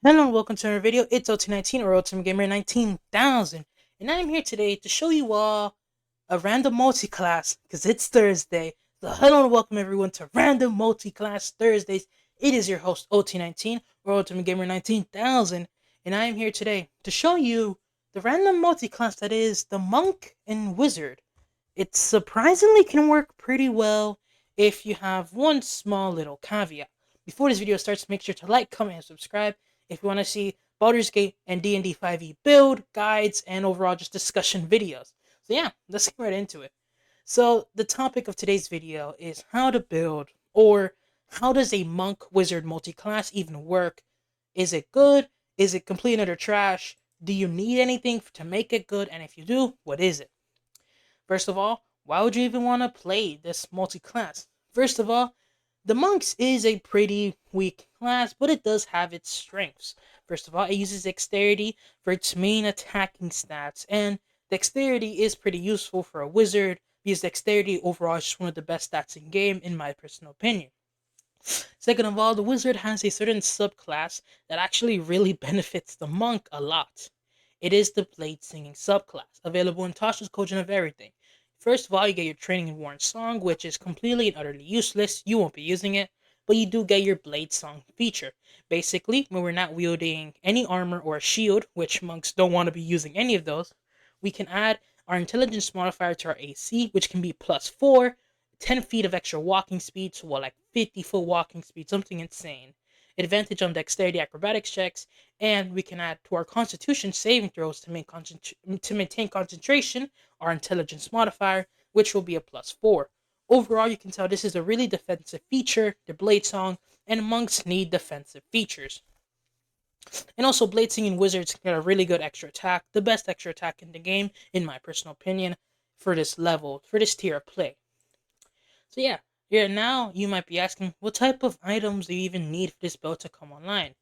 Hello and welcome to another video. It's OT19 or Ultimate Gamer 19,000, and I'm here today to show you all a random multi-class because it's Thursday. So hello and welcome everyone to Random Multi-Class Thursdays. It is your host OT19 or Ultimate Gamer 19,000, and I am here today to show you the random multi-class that is the Monk and Wizard. It surprisingly can work pretty well if you have one small little caveat. Before this video starts, make sure to like, comment, and subscribe if you want to see Baldur's Gate and D&D 5e build, guides, and overall just discussion videos. So yeah, let's get right into it. So the topic of today's video is how to build, or how does a monk wizard multi-class even work? Is it good? Is it complete and utter trash? Do you need anything to make it good? And if you do, what is it? First of all, why would you even want to play this multi-class? First of all, the Monks is a pretty weak class, but it does have its strengths. First of all, it uses Dexterity for its main attacking stats, and Dexterity is pretty useful for a wizard because Dexterity overall is just one of the best stats in game, in my personal opinion. Second of all, the wizard has a certain subclass that actually really benefits the monk a lot. It is the Bladesinging subclass, available in Tasha's Kojin of everything. First of all, you get your Training in War and Song, which is completely and utterly useless. You won't be using it, but you do get your Blade Song feature. Basically, when we're not wielding any armor or a shield, which monks don't want to be using any of those, we can add our intelligence modifier to our AC, which can be +4, 10 feet of extra walking speed, so what, like 50-foot walking speed, something insane. Advantage on dexterity acrobatics checks, and we can add to our constitution saving throws to maintain concentration our intelligence modifier, which will be a +4. Overall, you can tell this is a really defensive feature, the Blade Song, and monks need defensive features. And also, Bladesinging wizards get a really good extra attack, the best extra attack in the game, in my personal opinion, for this level, for this tier of play. So yeah, now you might be asking, what type of items do you even need for this build to come online?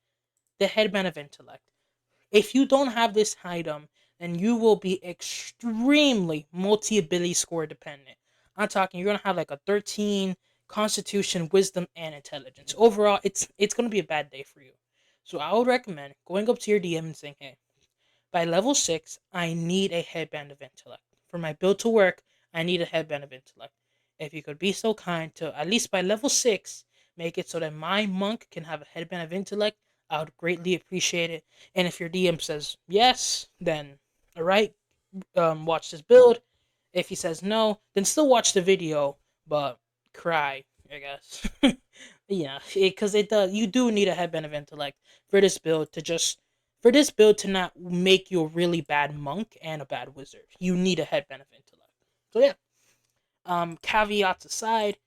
The Headband of Intellect. If you don't have this item, then you will be extremely multi-ability score dependent. I'm talking you're gonna have like a 13 Constitution, Wisdom, and Intelligence. Overall, it's gonna be a bad day for you. So I would recommend going up to your DM and saying, hey, by level 6, I need a Headband of Intellect. For my build to work, I need a Headband of Intellect. If you could be so kind to, at least by level 6, make it so that my monk can have a Headband of Intellect, I would greatly appreciate it. And if your DM says yes, then alright, watch this build. If he says no, then still watch the video, but cry, I guess. Yeah, because it does. You do need a Headband of Intellect for this build to just for this build to not make you a really bad monk and a bad wizard. You need a Headband of Intellect. So yeah, caveats aside,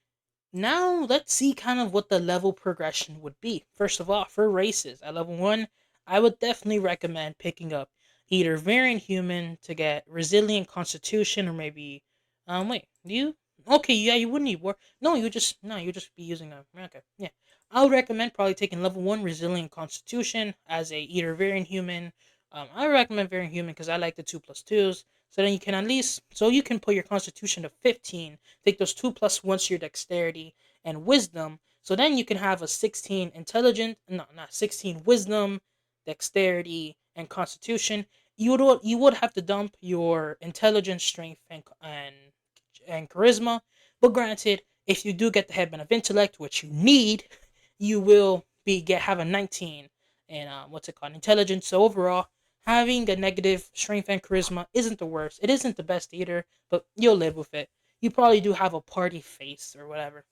now let's see kind of what the level progression would be. First of all, for races at level 1, I would definitely recommend picking up either Variant Human to get Resilient Constitution, or maybe wait, do you? Okay, yeah, you wouldn't need War. No, you just be using a okay, yeah. I would recommend probably taking level 1 Resilient Constitution as a either Variant Human. I recommend Variant Human because I like the 2+2s. So then you can at least you can put your Constitution to 15, take those 2+1s to your Dexterity and Wisdom. So then you can have a 16 Intelligent, no, not 16 Wisdom, Dexterity, and Constitution. You would have to dump your Intelligence, Strength, and Charisma. But granted, if you do get the Headband of Intellect, which you need, you will have a 19 and what's it called, Intelligence. So overall, having a negative Strength and Charisma isn't the worst. It isn't the best either, but you'll live with it. You probably do have a party face or whatever.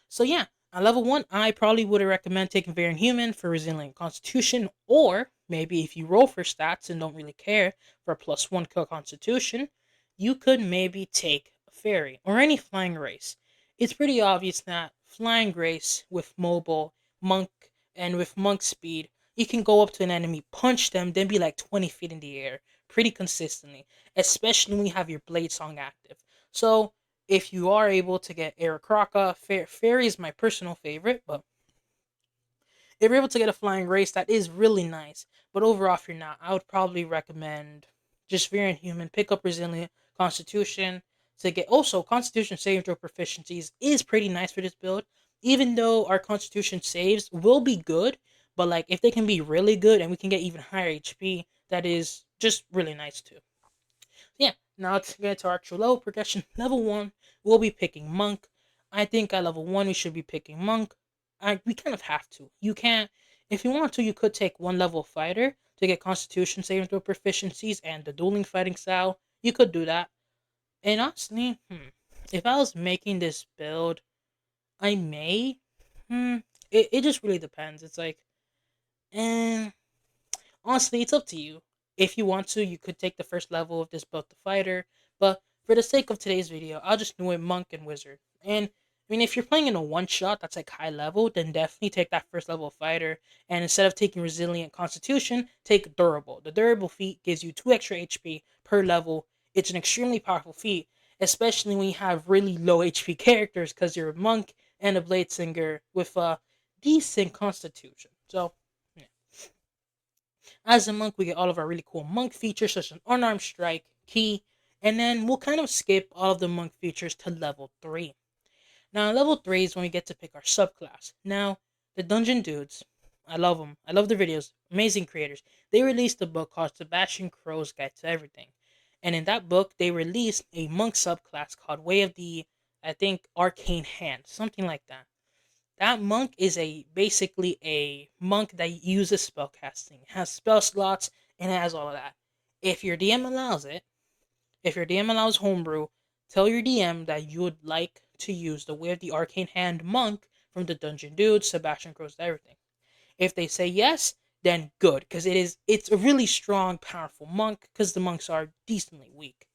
So yeah, at level 1, I probably would recommend taking Variant Human for Resilient Constitution, or maybe if you roll for stats and don't really care for a +1 kill Constitution, you could maybe take a Fairy or any Flying Race. It's pretty obvious that Flying Race with Mobile, Monk, and with Monk Speed, you can go up to an enemy, punch them, then be like 20 feet in the air pretty consistently, especially when you have your Blade Song active. So if you are able to get Aarakocra, Fairy is my personal favorite, but if you're able to get a Flying Race, that is really nice. But overall, if you're not, I would probably recommend just Variant Human, pick up Resilient Constitution to get. Also, Constitution saving throw proficiencies is pretty nice for this build, even though our Constitution saves will be good. But like if they can be really good and we can get even higher HP, that is just really nice too. Yeah, now let's get to our true level progression. Level 1, we'll be picking Monk. I think at level 1 we should be picking Monk. We kind of have to. You can't, if you want to, you could take one level fighter to get Constitution saving throw proficiencies and the dueling fighting style. You could do that. And honestly, if I was making this build, I may. Hmm, it just really depends. It's like, and honestly, it's up to you. If you want to, you could take the first level of this build the fighter, but for the sake of today's video, I'll just do it monk and wizard. And I mean, if you're playing in a one shot that's like high level, then definitely take that first level fighter. And instead of taking resilient constitution, take durable. The durable feat gives you 2 extra HP per level. It's an extremely powerful feat, especially when you have really low HP characters, because you're a monk and a bladesinger with a decent constitution. So yeah. As a monk, we get all of our really cool monk features, such as an unarmed strike, key, and then we'll kind of skip all of the monk features to level 3. Now, level 3 is when we get to pick our subclass. Now, the Dungeon Dudes, I love them. I love their videos. Amazing creators. They released a book called Sebastian Crow's Guide to Everything. And in that book, they released a monk subclass called Way of the, I think, Arcane Hand, something like that. That monk is a basically a monk that uses spellcasting, has spell slots, and has all of that. If your DM allows it, if your DM allows homebrew, tell your DM that you would like to use the Way of the Arcane Hand monk from the Dungeon Dude, Sebastian Crows, everything. If they say yes, then good, because it's a really strong, powerful monk, because the monks are decently weak.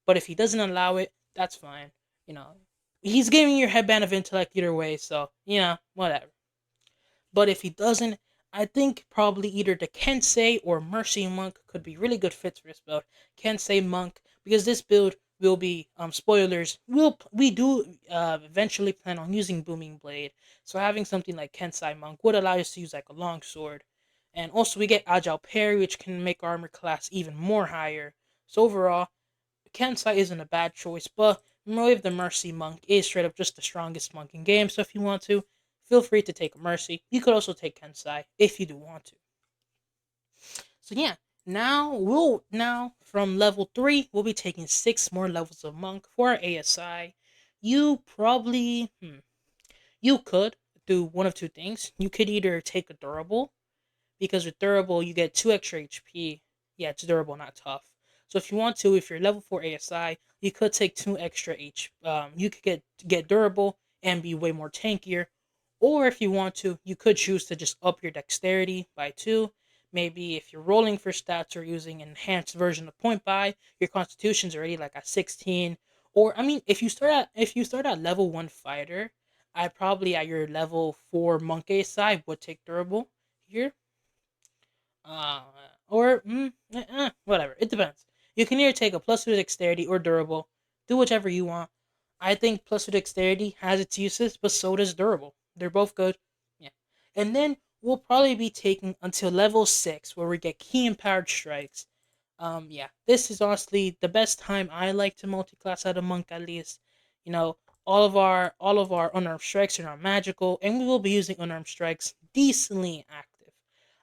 But if he doesn't allow it, that's fine. You know, he's giving you headband of intellect either way, so whatever. But if he doesn't, I think probably either the Kensei or Mercy Monk could be really good fits for this build. Kensei Monk, because this build will be spoilers. We do eventually plan on using Booming Blade, so having something like Kensei Monk would allow us to use like a long sword, and also we get Agile Parry, which can make armor class even more higher. So overall, Kensai isn't a bad choice, but Wave the Mercy Monk is straight up just the strongest monk in game, so if you want to, feel free to take a Mercy. You could also take Kensai if you do want to. So yeah, now from level 3, we'll be taking 6 more levels of monk for our ASI. You probably you could do one of two things. You could either take a durable, because with durable you get 2 extra HP. Yeah, it's durable, not tough. So if you want to, if you're level 4 ASI, you could take 2 extra H. You could get durable and be way more tankier. Or if you want to, you could choose to just up your dexterity by 2. Maybe if you're rolling for stats or using enhanced version of point buy, your constitution's already like at 16. Or I mean, if you start at level 1 fighter, I probably at your level 4 monk ASI would take durable here. Uh, or whatever. It depends. You can either take a plus 2 dexterity or durable. Do whichever you want. I think plus 2 dexterity has its uses, but so does durable. They're both good. Yeah. And then we'll probably be taking until level 6, where we get key empowered strikes. Yeah. This is honestly the best time I like to multi-class out of monk, at least. You know, all of our unarmed strikes are not magical, and we will be using unarmed strikes decently active.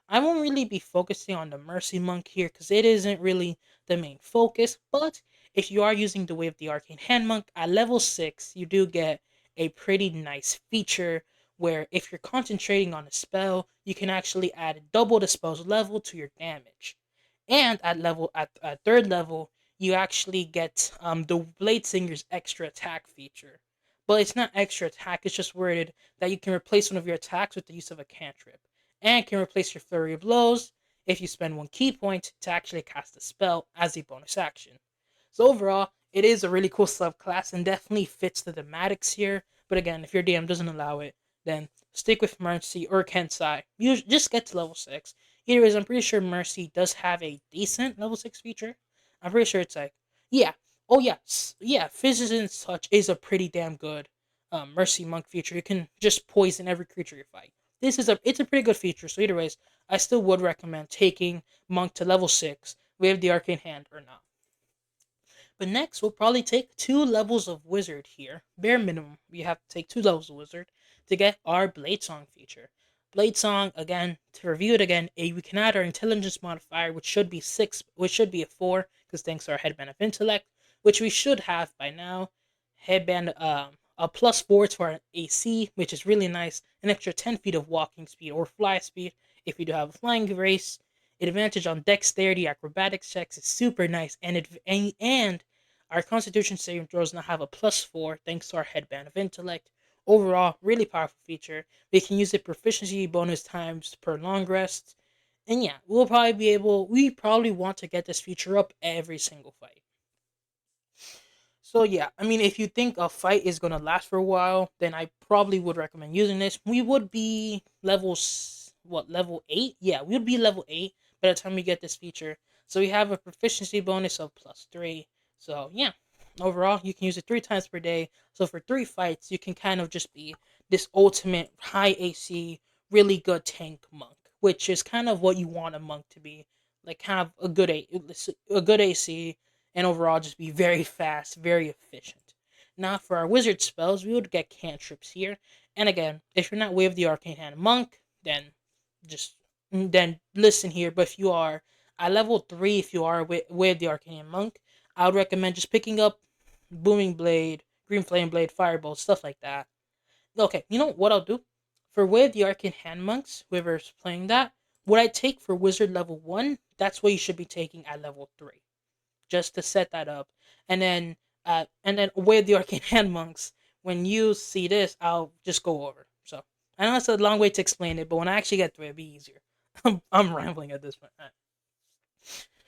I won't really be focusing on the Mercy Monk here, because it isn't really the main focus, but if you are using the Way of the Arcane Hand Monk at level 6, you do get a pretty nice feature where if you're concentrating on a spell, you can actually add double the spell's level to your damage. And at third level, you actually get the Bladesinger's extra attack feature. But it's not extra attack, it's just worded that you can replace one of your attacks with the use of a cantrip, and can replace your flurry of blows if you spend 1 key point to actually cast a spell as a bonus action. So overall, it is a really cool subclass and definitely fits the thematics here. But again, if your DM doesn't allow it, then stick with Mercy or Kensai. You just get to level 6. Either way, I'm pretty sure Mercy does have a decent level 6 feature. I'm pretty sure it's like, yeah, oh yeah, yeah, Physician's Touch is a pretty damn good Mercy Monk feature. You can just poison every creature you fight. It's a pretty good feature. So either ways, I still would recommend taking Monk to level 6. We have the Arcane Hand or not. But next, we'll probably take 2 levels of Wizard here. Bare minimum, we have to take 2 levels of Wizard to get our Blade Song feature. Blade Song, again, to review it again, we can add our intelligence modifier, which should be 6, which should be a 4, because thanks to our headband of intellect, which we should have by now. Headband, a +4 to our AC, which is really nice. An extra 10 feet of walking speed or fly speed if you do have a flying race. An advantage on dexterity, acrobatics checks is super nice. And our constitution saving throws now have a +4 thanks to our headband of intellect. Overall, really powerful feature. We can use it proficiency bonus times per long rest. And yeah, we probably want to get this feature up every single fight. So yeah, I mean, if you think a fight is gonna last for a while, then I probably would recommend using this. We would be level 8? Yeah, we would be level 8 by the time we get this feature. So we have a proficiency bonus of +3. So yeah, overall you can use it 3 times per day. So for 3 fights, you can kind of just be this ultimate high AC, really good tank monk, which is kind of what you want a monk to be. Like have a good AC, and overall just be very fast, very efficient. Now for our wizard spells, we would get cantrips here. And again, if you're not Wave the Arcane Hand Monk, then just then listen here. But if you are at level 3, if you are Wave the Arcane Hand Monk, I would recommend just picking up Booming Blade, Green Flame Blade, Firebolt, stuff like that. Okay, you know what I'll do? For Wave the Arcane Hand Monks, whoever's playing that, what I take for Wizard level 1, that's what you should be taking at level 3, just to set that up. And then with the arcane hand monks, when you see this, I'll just go over. So I know it's a long way to explain it, but when I actually get through it, it'll be easier. I'm rambling at this point. All right.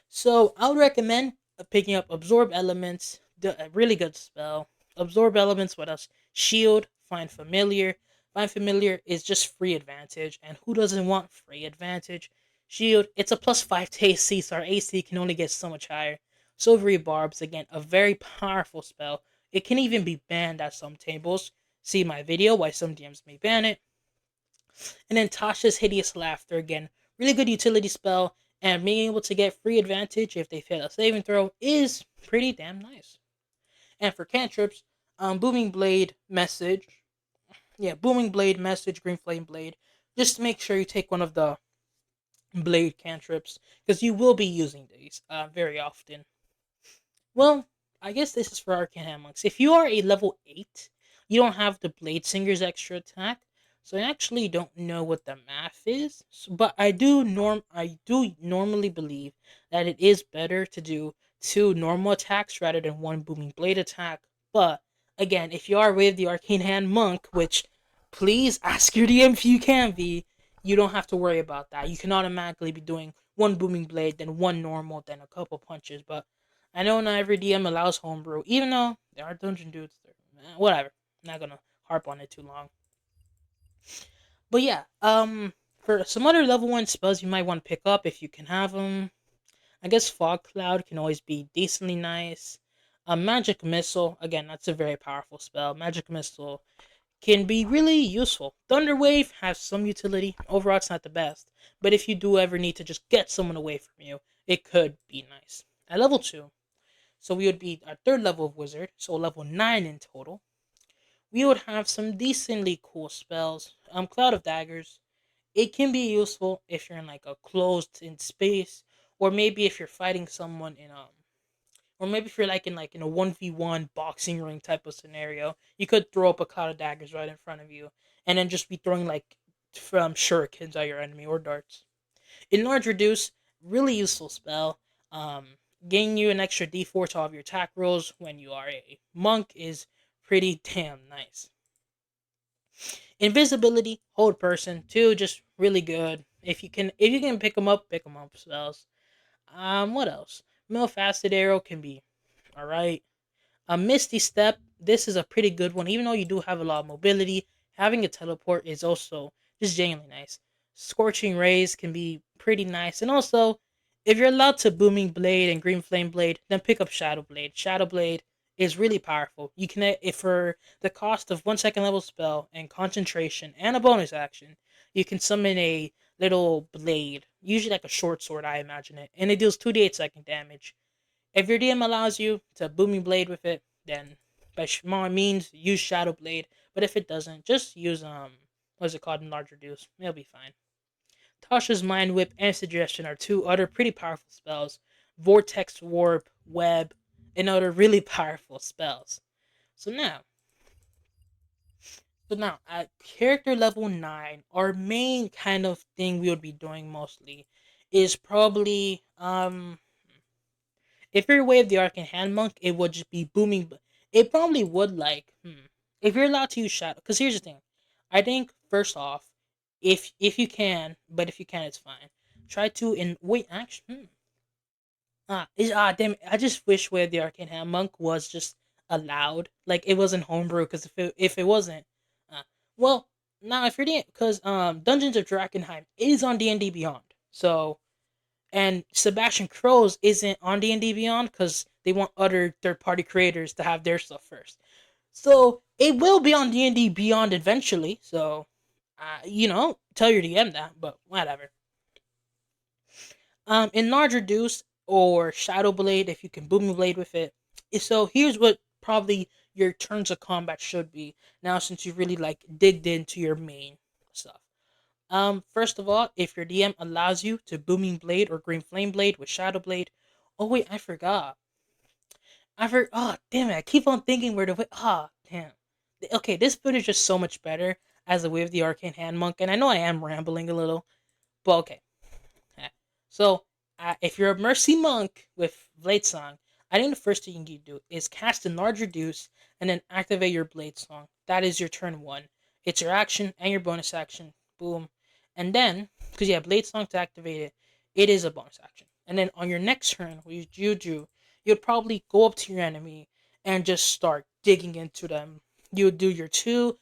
So I would recommend picking up Absorb Elements, a really good spell. Absorb Elements, what else? Shield, Find Familiar. Find Familiar is just free advantage, and who doesn't want free advantage? Shield, it's a +5 to AC, so our AC can only get so much higher. Silvery Barbs, again, a very powerful spell. It can even be banned at some tables. See my video why some DMs may ban it. And then Tasha's Hideous Laughter, again, really good utility spell, and being able to get free advantage if they fail a saving throw is pretty damn nice. And for cantrips, Booming Blade Message, Booming Blade Message, Green Flame Blade, just make sure you take one of the blade cantrips, because you will be using these very often. Well, I guess this is for Arcane Monks. If you are a level 8, you don't have the Bladesinger's extra attack, so I actually don't know what the math is. But I do normally believe that it is better to do 2 normal attacks rather than 1 booming blade attack. But again, if you are with the Arcane Hand Monk, which please ask your DM if you can be, you don't have to worry about that. You can automatically be doing 1 booming blade, then 1 normal, then a couple punches. But I know not every DM allows homebrew, even though there are dungeon dudes. Whatever. I'm not gonna harp on it too long. But yeah, for some other level 1 spells you might want to pick up if you can have them. I guess Fog Cloud can always be decently nice. Magic Missile, again, that's a very powerful spell. Magic Missile can be really useful. Thunder Wave has some utility. Overall, it's not the best. But if you do ever need to just get someone away from you, it could be nice. At level 2, so we would be our third level of wizard, so level 9 in total. We would have some decently cool spells. Cloud of Daggers. It can be useful if you're in like a closed in space, or maybe if you're fighting someone or maybe if you're like in a 1v1 boxing ring type of scenario. You could throw up a cloud of daggers right in front of you, and then just be throwing like from shurikens at your enemy or darts. Enlarge Reduce, really useful spell. Um, Gain you an extra d4 to all of your attack rolls when you are a monk is pretty damn nice. Invisibility, hold person, too, just really good. If you can pick them up spells. What else? Faceted Arrow can be alright. A Misty Step, this is a pretty good one. Even though you do have a lot of mobility, having a teleport is also just genuinely nice. Scorching Rays can be pretty nice. And also, if you're allowed to Booming Blade and Green Flame Blade, then pick up Shadow Blade. Shadow Blade is really powerful. You can, if for the cost of 1 second level spell and concentration and a bonus action, you can summon a little blade, usually like a short sword, I imagine it, and it deals 2d8 second damage. If your DM allows you to Booming Blade with it, then by all means use Shadow Blade. But if it doesn't, just use What's it called in larger dues? It'll be fine. Tasha's Mind Whip and Suggestion are two other pretty powerful spells. Vortex Warp, Web, and other really powerful spells. So now, at character level 9, our main kind of thing we would be doing mostly is probably if you're Way of the Arcane Hand Monk, it would just be booming. It probably would if you're allowed to use Shadow. Because here's the thing, I think first off, if you can, but if you can, it's fine. Try to wait. Actually, damn it, I just wish Way of the Arcane Hand Monk was just allowed. Like it wasn't homebrew. Because if it wasn't, uh, well, now if you're because Dungeons of Drakenheim is on D&D Beyond, so and Sebastian Crows isn't on D&D Beyond because they want other third-party creators to have their stuff first. So it will be on D&D Beyond eventually. So, tell your DM that, but whatever. In larger deuce or Shadow Blade, if you can Booming Blade with it. So here's what probably your turns of combat should be now, since you really like digged into your main stuff. First of all, if your DM allows you to Booming Blade or Green Flame Blade with Shadow Blade. Oh wait, I forgot. Oh damn it! I keep on thinking where to. Damn. Okay, this build is just so much better as a Way of the Arcane Hand Monk, and I know I am rambling a little, but okay. Yeah. So, if you're a Mercy Monk with Blade Song, I think the first thing you do is cast Enlarge Reduce and then activate your Blade Song. That is your turn 1. It's your action and your bonus action. Boom. And then, because you have Blade Song to activate it, it is a bonus action. And then on your next turn, with Juju, you'd probably go up to your enemy and just start digging into them. You would do your two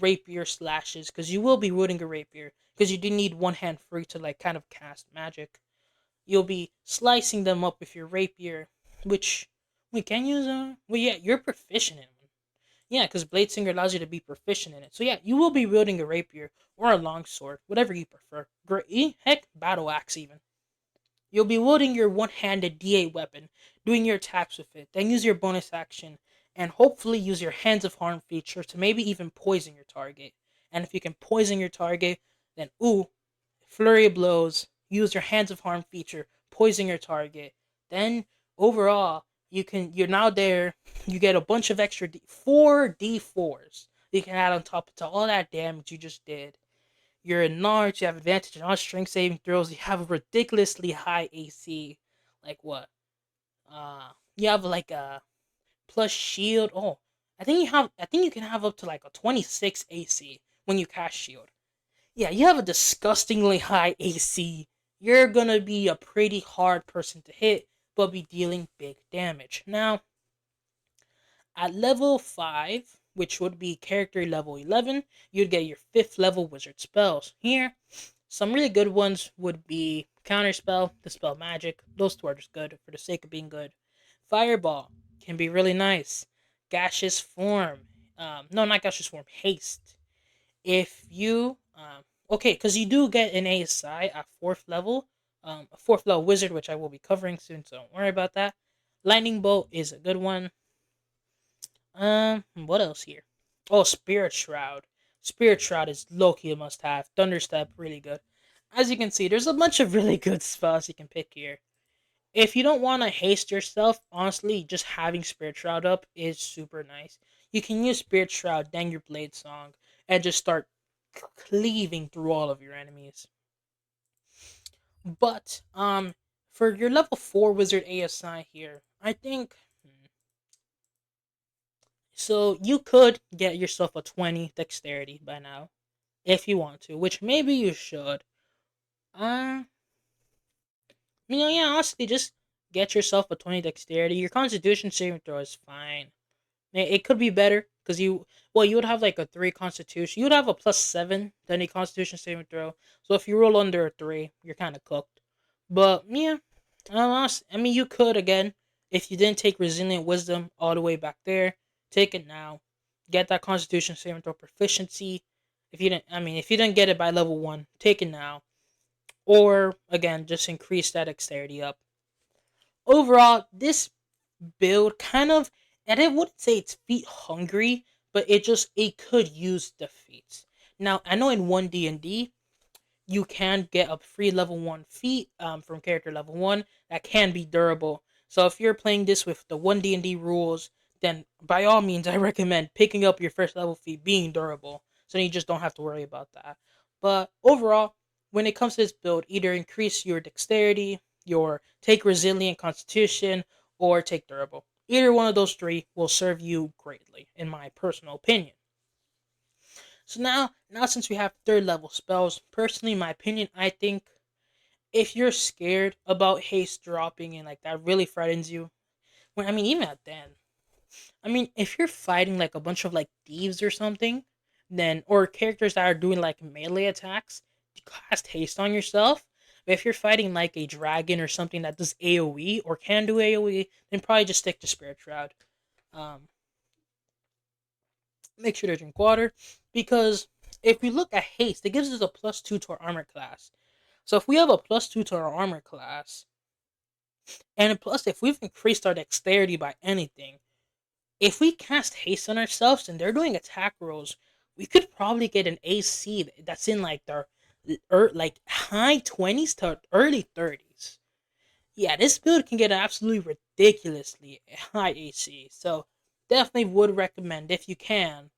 rapier slashes, because you will be wielding a rapier, because you do need one hand free to like kind of cast magic. You'll be slicing them up with your rapier, which we can use. Well, yeah, you're proficient in it. Yeah, because Bladesinger allows you to be proficient in it. So yeah, you will be wielding a rapier or a longsword, whatever you prefer. Great, heck, battle axe even. You'll be wielding your one-handed D8 weapon, doing your attacks with it, then use your bonus action, and hopefully use your Hands of Harm feature to maybe even poison your target. And if you can poison your target, then flurry of blows, use your Hands of Harm feature, poison your target. Then overall, you're now there. You get a bunch of extra 4d4s you can add on top to all that damage you just did. You're enlarged, you have advantage on all strength saving throws, you have a ridiculously high AC. Like what? You have like a plus shield. Oh, I think you can have up to like a 26 AC when you cast shield. Yeah, you have a disgustingly high AC. You're gonna be a pretty hard person to hit, but be dealing big damage. Now, at level 5, which would be character level 11, you'd get your 5th level wizard spells. Here, some really good ones would be Counterspell, Dispel Magic. Those two are just good for the sake of being good. Fireball can be really nice. Gaseous Form. No, not Gaseous Form. Haste. If you okay, because you do get an ASI at 4th level, a 4th level wizard, which I will be covering soon, so don't worry about that. Lightning Bolt is a good one. What else here? Oh, Spirit Shroud. Spirit Shroud is low-key a must-have. Thunderstep, really good. As you can see, there's a bunch of really good spells you can pick here. If you don't want to haste yourself, honestly, just having Spirit Shroud up is super nice. You can use Spirit Shroud, then your Blade Song, and just start cleaving through all of your enemies. But, for your level 4 Wizard ASI here, I think so you could get yourself a 20 dexterity by now, if you want to, which maybe you should. Uh, yeah, honestly, just get yourself a 20 dexterity. Your constitution saving throw is fine. It could be better, because you would have like a 3 constitution. You would have a +7 to any constitution saving throw. So if you roll under a 3, you're kind of cooked. But, yeah, you could, again, if you didn't take resilient wisdom all the way back there, take it now. Get that constitution saving throw proficiency. If you didn't get it by level 1, take it now. Or, again, just increase that dexterity up. Overall, this build kind of, and I wouldn't say it's feat hungry, but it could use the feats. Now I know in one D&D you can get a free level 1 feat from character level 1 that can be durable. So if you're playing this with the 1 D&D rules, then by all means I recommend picking up your first level feat being durable, so you just don't have to worry about that. But overall, when it comes to this build, either increase your dexterity, your take resilient constitution, or take durable. Either one of those three will serve you greatly, in my personal opinion. So now since we have third level spells, personally, in my opinion, I think if you're scared about haste dropping and like that really frightens you, when I mean even at then, I mean if you're fighting like a bunch of like thieves or something, then or characters that are doing like melee attacks, you cast haste on yourself. But if you're fighting like a dragon or something that does AoE or can do AoE, then probably just stick to Spirit Shroud. Um, Make sure to drink water because if we look at haste, it gives us a +2 to our armor class. So if we have a +2 to our armor class, and plus if we've increased our dexterity by anything, if we cast haste on ourselves and they're doing attack rolls, we could probably get an AC that's in like the like high 20s to early 30s. Yeah, this build can get absolutely ridiculously high AC. So definitely would recommend if you can.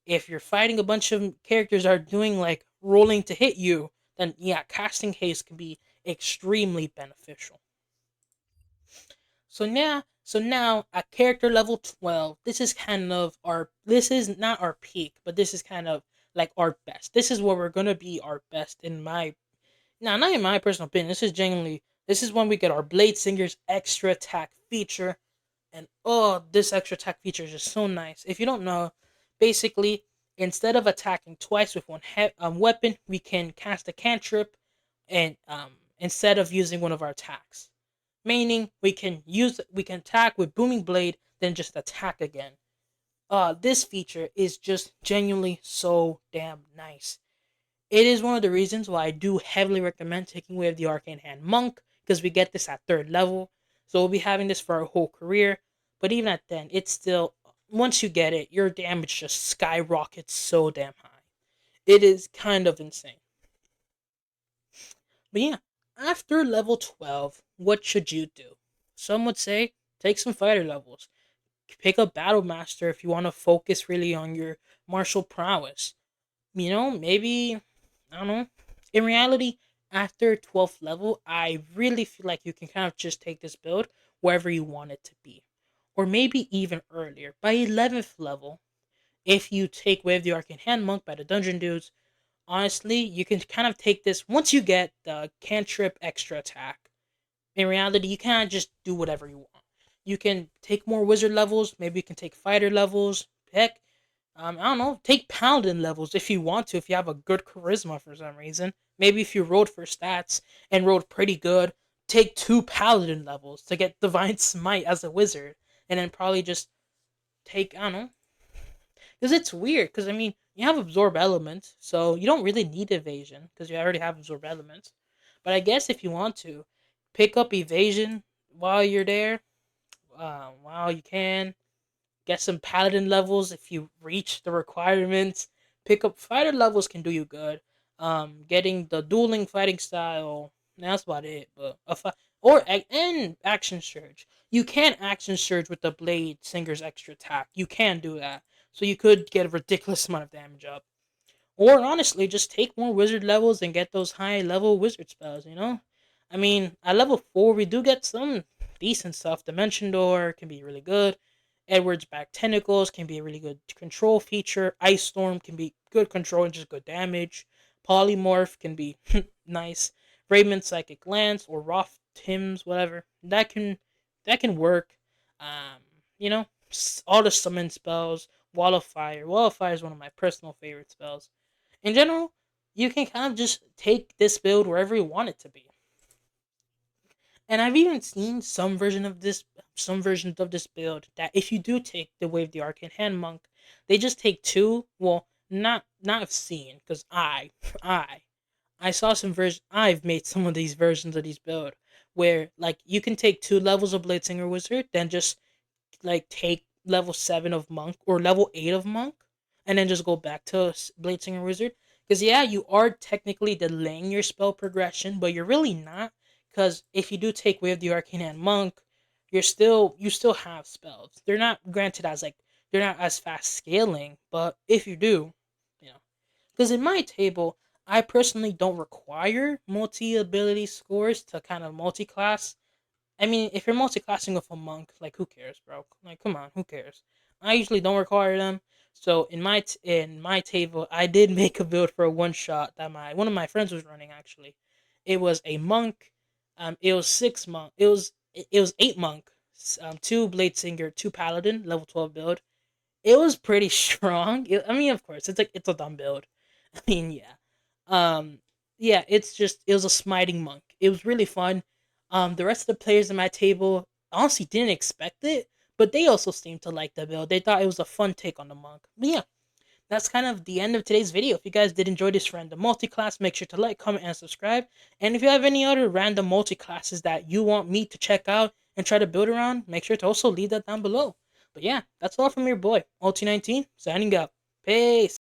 If you're fighting a bunch of characters that are doing like rolling to hit you, then yeah, casting haste can be extremely beneficial. So now at character level 12, this is kind of our this is not our peak, but this is kind of like our best. This is where we're gonna be our best in my now not in my personal opinion. This is when we get our Bladesinger's extra attack feature. And oh, this extra attack feature is just so nice. If you don't know, basically, instead of attacking twice with one weapon, we can cast a cantrip and instead of using one of our attacks. Meaning we can attack with booming blade, then just attack again. This feature is just genuinely so damn nice. It is one of the reasons why I do heavily recommend taking away the Arcane Hand Monk, because we get this at third level. So we'll be having this for our whole career. But even at then, it's still, once you get it, your damage just skyrockets so damn high. It is kind of insane. But yeah, after level 12, what should you do? Some would say take some fighter levels. Pick up Battle Master if you want to focus really on your martial prowess. Maybe I don't know. In reality, after 12th level, I really feel like you can kind of just take this build wherever you want it to be. Or maybe even earlier. By 11th level, if you take Wave the Arcane Hand Monk by the Dungeon Dudes, honestly, you can kind of take this once you get the cantrip extra attack. In reality, you can't just do whatever you want. You can take more wizard levels, maybe you can take fighter levels. Heck, I don't know. Take paladin levels if you want to. If you have a good charisma for some reason, maybe if you rolled for stats and rolled pretty good, take 2 paladin levels to get divine smite as a wizard, and then probably just take I don't know. Because it's weird. Because I mean, you have absorb elements, so you don't really need evasion because you already have absorb elements. But I guess if you want to, pick up evasion while you're there, while you can get some paladin levels if you reach the requirements. Pick up fighter levels can do you good. Getting the dueling fighting style, that's about it. But and action surge. You can action surge with the blade singer's extra attack. You can do that, so you could get a ridiculous amount of damage up. Or honestly, just take more wizard levels and get those high level wizard spells, you know? I mean, at level 4, we do get some decent stuff. Dimension Door can be really good. Edward's Back Tentacles can be a really good control feature. Ice Storm can be good control and just good damage. Polymorph can be nice. Raymond's Psychic Lance or Roth Tim's, whatever. That can work. Um, all the summon spells. Wall of Fire. Wall of Fire is one of my personal favorite spells. In general, you can kind of just take this build wherever you want it to be. And I've even seen some versions of this build that if you do take the Wave the Arcane Hand Monk, they just take two. Well, not have seen because I I saw some version. I've made some of these versions of these build where like you can take 2 levels of Bladesinger Wizard, then just like take level 7 of Monk or level 8 of Monk, and then just go back to Bladesinger Wizard. Because yeah, you are technically delaying your spell progression, but you're really not. Because if you do take away the Arcane Hand Monk, you still have spells. They're not granted as like they're not as fast scaling, but if you do, you know, because in my table, I personally don't require multi ability scores to kind of multi class. I mean, if you're multi-classing with a monk, like who cares, bro? Like, come on, who cares? I usually don't require them. So in my table, I did make a build for a one shot that my one of my friends was running. Actually, it was a monk. It was six monk. It was eight monk. Two Bladesinger, two paladin, level 12 build. It was pretty strong. I mean, of course, it's a dumb build. I mean, yeah. Um, yeah, it was a smiting monk. It was really fun. The rest of the players in my table honestly didn't expect it, but they also seemed to like the build. They thought it was a fun take on the monk. But yeah, that's kind of the end of today's video. If you guys did enjoy this random multi-class, make sure to like, comment, and subscribe. And if you have any other random multi-classes that you want me to check out and try to build around, make sure to also leave that down below. But yeah, that's all from your boy, Ulti19, signing out. Peace.